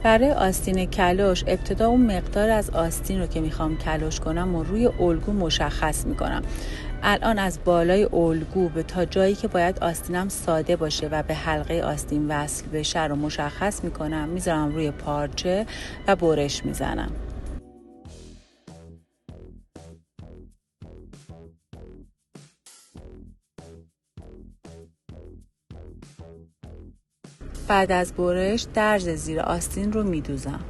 برای آستین کلوش ابتدا اون مقدار از آستین رو که میخوام کلوش کنم و روی الگو مشخص میکنم. الان از بالای الگو به تا جایی که باید آستینم ساده باشه و به حلقه آستین وصل بشه رو مشخص میکنم، میذارم روی پارچه و برش میزنم. بعد از برش درز زیر آستین رو میدوزم.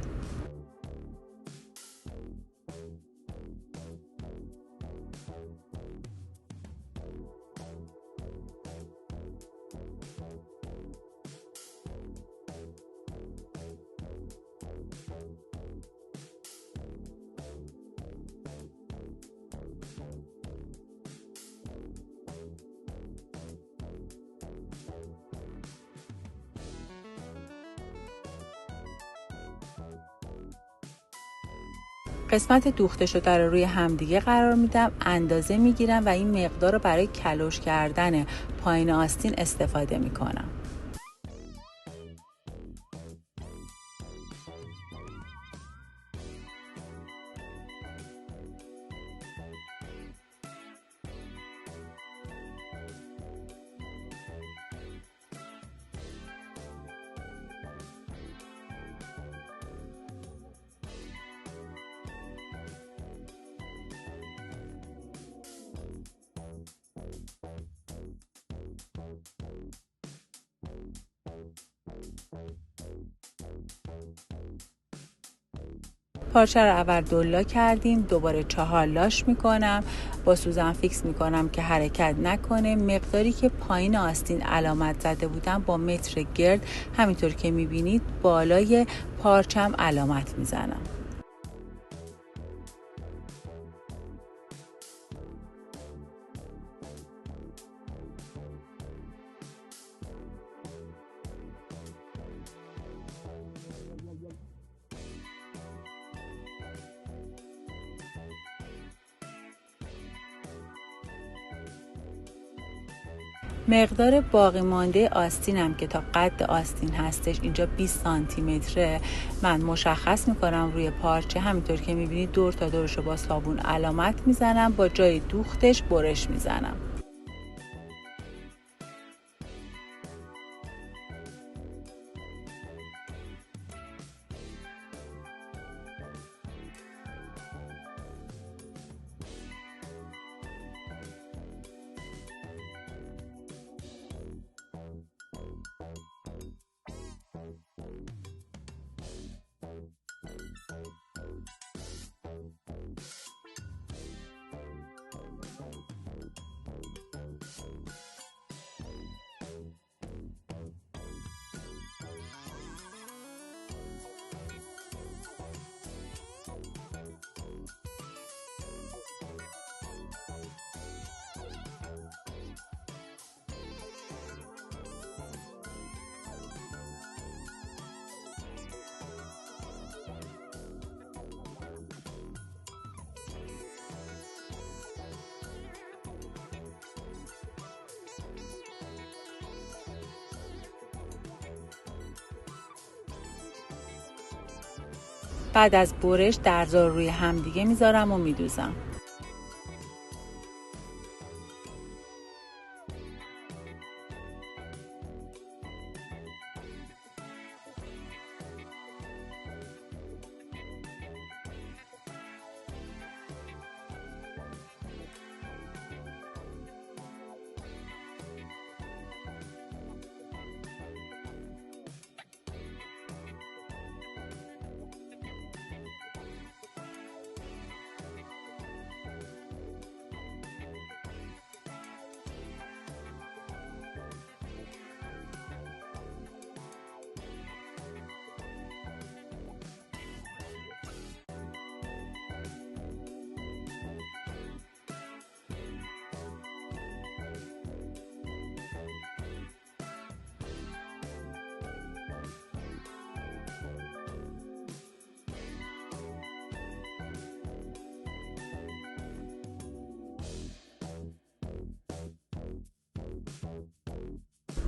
قسمت دوخته شده رو روی همدیگه قرار میدم، اندازه میگیرم و این مقدار رو برای کلوش کردن پایین آستین استفاده میکنم. پارچه رو اول دولا کردیم، دوباره 4 لاش میکنم، با سوزن فیکس میکنم که حرکت نکنه. مقداری که پایین آستین علامت زده بودم با متر گرد همینطور که میبینید بالای پارچم علامت میزنم. مقدار باقی مانده آستینم که تا قد آستین هستش، اینجا 20 سانتی متره، من مشخص میکنم روی پارچه. همینطور که میبینید دور تا دورش رو با صابون علامت میزنم، با جای دوختش برش میزنم. بعد از برش درزا روی همدیگه میذارم و میدوزم.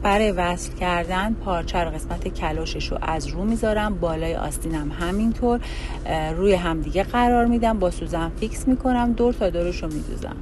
برای وصل کردن پارچه رو قسمت کلاشش رو از رو میذارم، بالای آستینم همینطور روی همدیگه قرار میدم، با سوزن فیکس میکنم، دور تا دورش رو میدوزم.